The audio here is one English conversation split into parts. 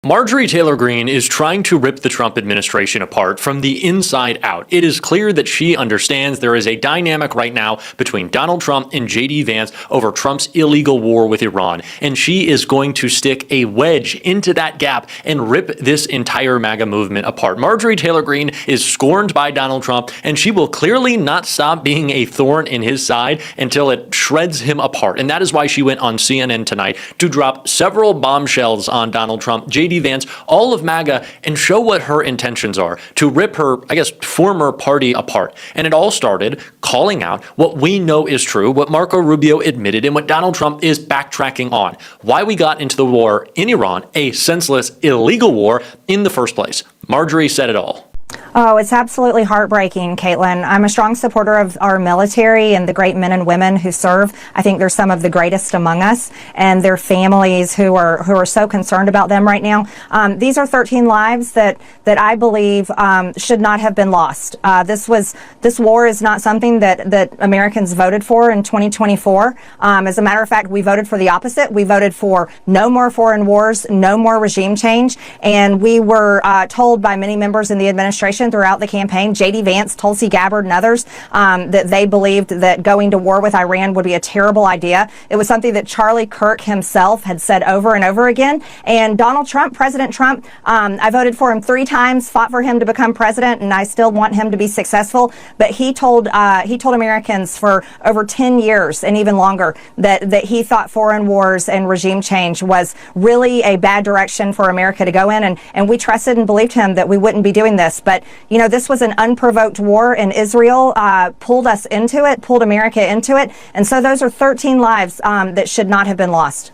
Marjorie Taylor Greene is trying to rip the Trump administration apart from the inside out. It is clear that she understands there is a dynamic right now between Donald Trump and J.D. Vance over Trump's illegal war with Iran. And she is going to stick a wedge into that gap and rip this entire MAGA movement apart. Marjorie Taylor Greene is scorned by Donald Trump, and she will clearly not stop being a thorn in his side until it shreds him apart. And that is why she went on CNN tonight to drop several bombshells on Donald Trump, J.D. Vance, all of MAGA, and show what her intentions are to rip her, former party apart. And it all started calling out what we know is true, what Marco Rubio admitted, and what Donald Trump is backtracking on. Why we got into the war in Iran, a senseless, illegal war in the first place. Marjorie said it all. Oh, it's absolutely heartbreaking, Caitlin. I'm a strong supporter of our military and the great men and women who serve. I think they're some of the greatest among us, and their families who are so concerned about them right now. These are 13 lives that I believe should not have been lost. This war is not something that Americans voted for in 2024. As a matter of fact, we voted for the opposite. We voted for no more foreign wars, no more regime change, and we were told by many members in the administration throughout the campaign, J.D. Vance, Tulsi Gabbard, and others, that they believed that going to war with Iran would be a terrible idea. It was something that Charlie Kirk himself had said over and over again. And Donald Trump, President Trump, I voted for him 3 times, fought for him to become president, and I still want him to be successful. But he told Americans for over 10 years and even longer that he thought foreign wars and regime change was really a bad direction for America to go in. And we trusted and believed him that we wouldn't be doing this. But, you know, this was an unprovoked war, and Israel pulled us into it, pulled America into it. And so those are 13 lives that should not have been lost.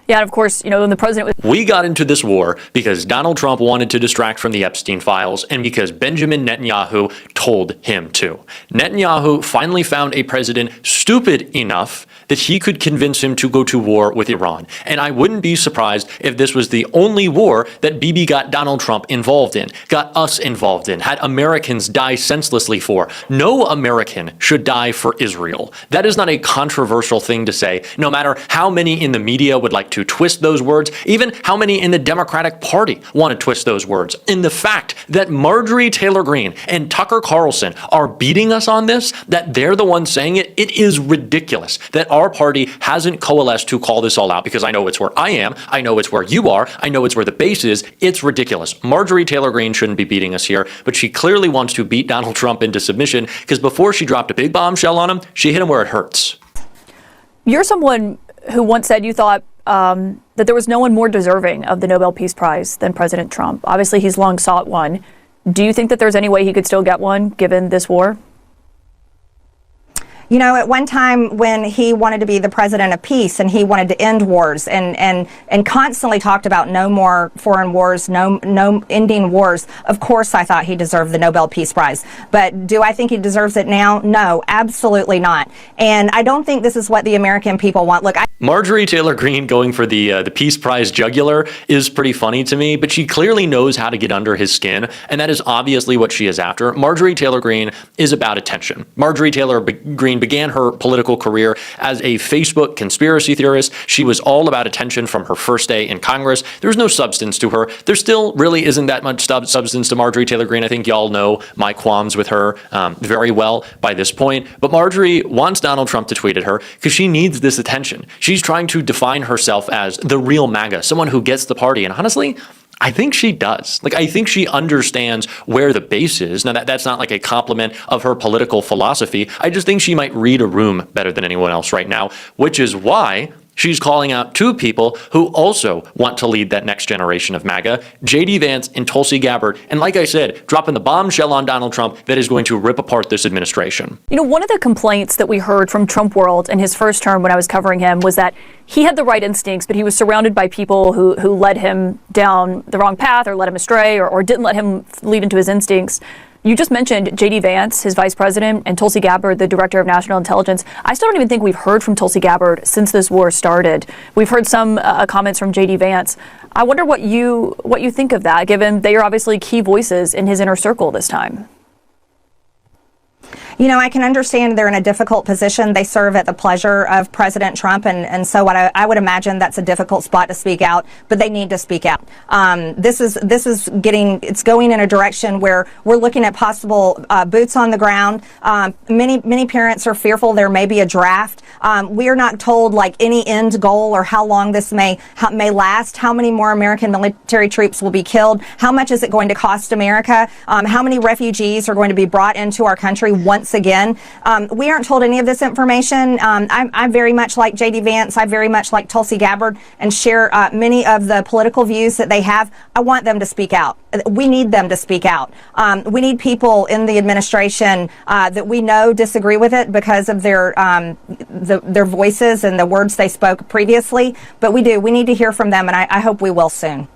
Yeah, and of course, you know, when the president was... We got into this war because Donald Trump wanted to distract from the Epstein files and because Benjamin Netanyahu told him to. Netanyahu finally found a president stupid enough that he could convince him to go to war with Iran. And I wouldn't be surprised if this was the only war that Bibi got Donald Trump involved in, got us involved in, had Americans die senselessly for. No American should die for Israel. That is not a controversial thing to say, no matter how many in the media would like to twist those words, even how many in the Democratic Party want to twist those words. And the fact that Marjorie Taylor Greene and Tucker Carlson are beating us on this, that they're the ones saying it, it is ridiculous that our party hasn't coalesced to call this all out, because I know it's where I am, I know it's where you are, I know it's where the base is. It's ridiculous. Marjorie Taylor Greene shouldn't be beating us here, but she clearly wants to beat Donald Trump into submission, because before she dropped a big bombshell on him, she hit him where it hurts. You're someone who once said you thought that there was no one more deserving of the Nobel Peace Prize than President Trump. Obviously, he's long sought one. Do you think that there's any way he could still get one given this war? You know, at one time when he wanted to be the president of peace and he wanted to end wars and constantly talked about no more foreign wars, no ending wars, of course I thought he deserved the Nobel Peace Prize. But do I think he deserves it now? No, absolutely not. And I don't think this is what the American people want. Look, Marjorie Taylor Greene going for the Peace Prize jugular is pretty funny to me, but she clearly knows how to get under his skin, and that is obviously what she is after. Marjorie Taylor Greene is about attention. Marjorie Taylor Greene began her political career as a Facebook conspiracy theorist. She was all about attention from her first day in Congress. There's no substance to her. There still really isn't that much substance to Marjorie Taylor Greene. I think y'all know my qualms with her very well by this point. But Marjorie wants Donald Trump to tweet at her because she needs this attention. She's trying to define herself as the real MAGA, someone who gets the party. And honestly, I think she does. I think she understands where the base is. Now, that's not like a compliment of her political philosophy. I just think she might read a room better than anyone else right now, which is why she's calling out 2 people who also want to lead that next generation of MAGA, J.D. Vance and Tulsi Gabbard. And like I said, dropping the bombshell on Donald Trump that is going to rip apart this administration. You know, one of the complaints that we heard from Trump world in his first term when I was covering him was that he had the right instincts, but he was surrounded by people who led him down the wrong path or led him astray or didn't let him lead into his instincts. You just mentioned J.D. Vance, his vice president, and Tulsi Gabbard, the director of national intelligence. I still don't even think we've heard from Tulsi Gabbard since this war started. We've heard some comments from J.D. Vance. I wonder what you think of that, given they are obviously key voices in his inner circle this time. You know, I can understand they're in a difficult position. They serve at the pleasure of President Trump, and so what I would imagine that's a difficult spot to speak out, but they need to speak out. This is it's going in a direction where we're looking at possible boots on the ground. Many parents are fearful there may be a draft. We are not told like any end goal or how long this may last, how many more American military troops will be killed, how much is it going to cost America, how many refugees are going to be brought into our country once again. We aren't told any of this information. I very much like J.D. Vance. I very much like Tulsi Gabbard and share many of the political views that they have. I want them to speak out. We need them to speak out. We need people in the administration that we know disagree with it because of their voices and the words they spoke previously. But we need to hear from them, and I hope we will soon.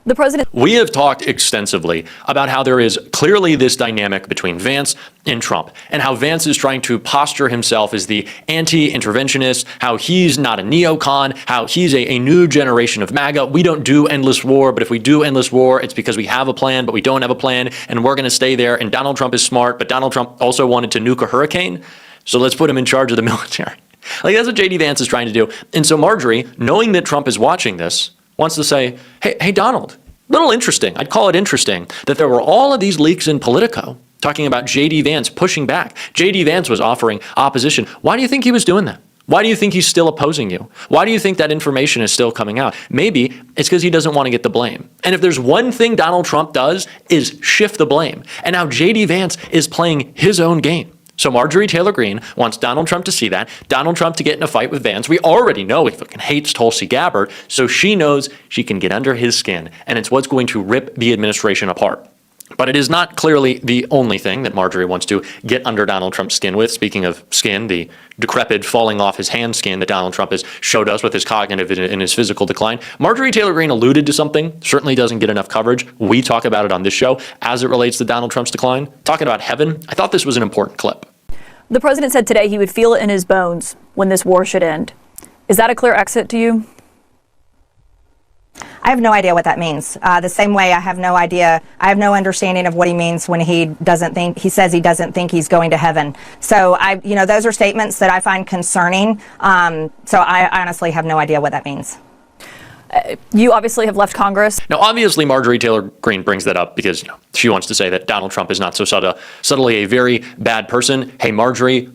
The president. We have talked extensively about how there is clearly this dynamic between Vance and Trump, and how Vance is trying to posture himself as the anti-interventionist, how he's not a neocon, how he's a new generation of MAGA. We don't do endless war, but if we do endless war, it's because we have a plan, but we don't have a plan, and we're going to stay there. And Donald Trump is smart, but Donald Trump also wanted to nuke a hurricane, so let's put him in charge of the military. Like, that's what J.D. Vance is trying to do. And so Marjorie, knowing that Trump is watching this, wants to say, hey, Donald, little interesting. I'd call it interesting that there were all of these leaks in Politico talking about J.D. Vance pushing back. J.D. Vance was offering opposition. Why do you think he was doing that? Why do you think he's still opposing you? Why do you think that information is still coming out? Maybe it's because he doesn't want to get the blame. And if there's one thing Donald Trump does is shift the blame. And now J.D. Vance is playing his own game. So Marjorie Taylor Greene wants Donald Trump to see that, Donald Trump to get in a fight with Vance. We already know he fucking hates Tulsi Gabbard, so she knows she can get under his skin, and it's what's going to rip the administration apart. But it is not clearly the only thing that Marjorie wants to get under Donald Trump's skin with. Speaking of skin, the decrepit, falling off his hand skin that Donald Trump has showed us with his cognitive and his physical decline. Marjorie Taylor Greene alluded to something, certainly doesn't get enough coverage. We talk about it on this show as it relates to Donald Trump's decline. Talking about heaven, I thought this was an important clip. The president said today he would feel it in his bones when this war should end. Is that a clear exit to you? I have no idea what that means. The same way I have no understanding of what he means when he says he doesn't think he's going to heaven. So those are statements that I find concerning. So I honestly have no idea what that means. You obviously have left Congress. Now, obviously, Marjorie Taylor Greene brings that up because she wants to say that Donald Trump is not so subtly a very bad person. Hey, Marjorie,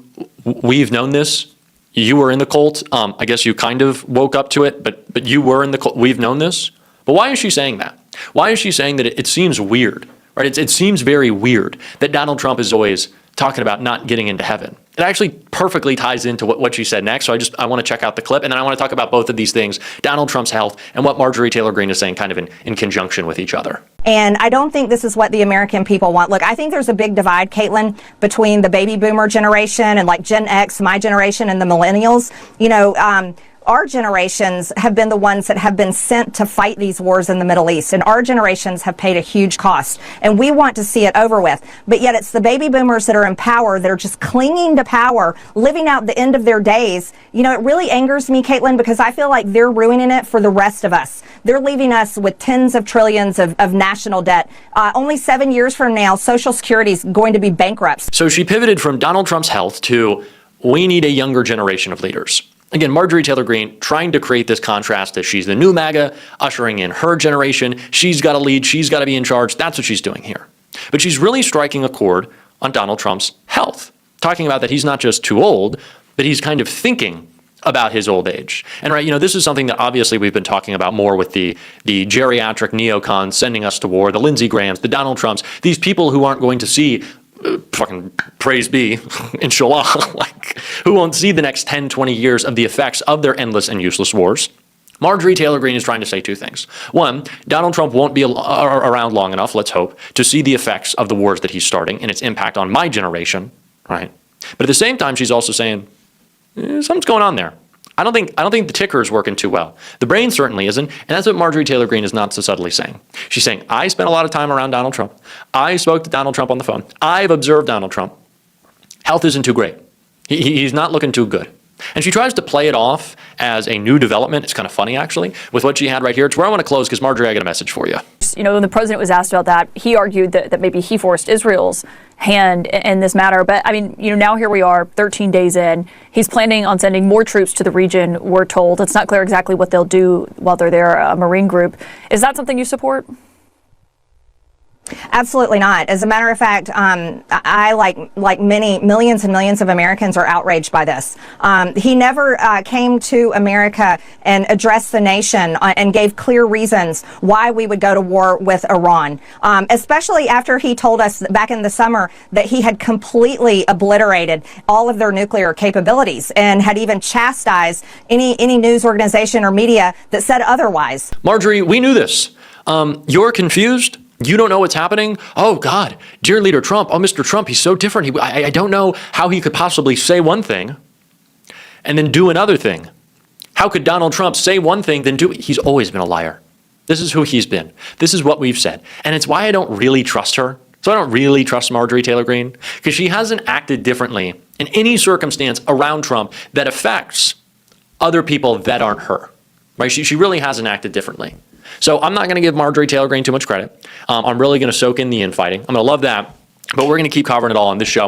we've known this. You were in the cult. I guess you kind of woke up to it, but you were in the cult. We've known this. But why is she saying that? Why is she saying that it seems weird, right? It seems very weird that Donald Trump is always talking about not getting into heaven. It actually perfectly ties into what she said next. So I want to check out the clip, and then I want to talk about both of these things, Donald Trump's health and what Marjorie Taylor Greene is saying kind of in conjunction with each other. And I don't think this is what the American people want. Look, I think there's a big divide, Caitlin, between the baby boomer generation and like Gen X, my generation, and the millennials. Our generations have been the ones that have been sent to fight these wars in the Middle East, and our generations have paid a huge cost, and we want to see it over with. But yet it's the baby boomers that are in power that are just clinging to power, living out the end of their days. It really angers me, Caitlin, because I feel like they're ruining it for the rest of us. They're leaving us with tens of trillions of national debt. Only 7 years from now, Social Security is going to be bankrupt. So she pivoted from Donald Trump's health to we need a younger generation of leaders. Again, Marjorie Taylor Greene trying to create this contrast that she's the new MAGA, ushering in her generation. She's got to lead. She's got to be in charge. That's what she's doing here. But she's really striking a chord on Donald Trump's health, talking about that he's not just too old, but he's kind of thinking about his old age. And this is something that obviously we've been talking about more with the geriatric neocons sending us to war, the Lindsey Grahams, the Donald Trumps, these people who aren't going to see fucking praise be, inshallah, who won't see the next 10, 20 years of the effects of their endless and useless wars. Marjorie Taylor Greene is trying to say two things. One, Donald Trump won't be around long enough, let's hope, to see the effects of the wars that he's starting and its impact on my generation, right? But at the same time, she's also saying, something's going on there. I don't think the ticker is working too well. The brain certainly isn't, and that's what Marjorie Taylor Greene is not so subtly saying. She's saying, I spent a lot of time around Donald Trump. I spoke to Donald Trump on the phone. I've observed Donald Trump. Health isn't too great. He's not looking too good. And she tries to play it off as a new development. It's kind of funny, actually, with what she had right here. It's where I want to close because, Marjorie, I got a message for you. works. You know, when the president was asked about that, he argued that maybe he forced Israel's hand in this matter. But I mean, you know, now here we are 13 days in. He's planning on sending more troops to the region, we're told. It's not clear exactly what they'll do while they're there, a Marine group. Is that something you support? Absolutely not. As a matter of fact, I, like many millions and millions of Americans, are outraged by this. He never came to America and addressed the nation and gave clear reasons why we would go to war with Iran, especially after he told us back in the summer that he had completely obliterated all of their nuclear capabilities and had even chastised any news organization or media that said otherwise. Marjorie, we knew this. You're confused. You don't know what's happening? Oh, God, dear leader Trump. Oh, Mr. Trump, he's so different. I don't know how he could possibly say one thing and then do another thing. How could Donald Trump say one thing, then do it? He's always been a liar. This is who he's been. This is what we've said. And it's why I don't really trust her. So I don't really trust Marjorie Taylor Greene, because she hasn't acted differently in any circumstance around Trump that affects other people that aren't her. Right? She really hasn't acted differently. So I'm not going to give Marjorie Taylor Greene too much credit. I'm really going to soak in the infighting. I'm going to love that, but we're going to keep covering it all on this show.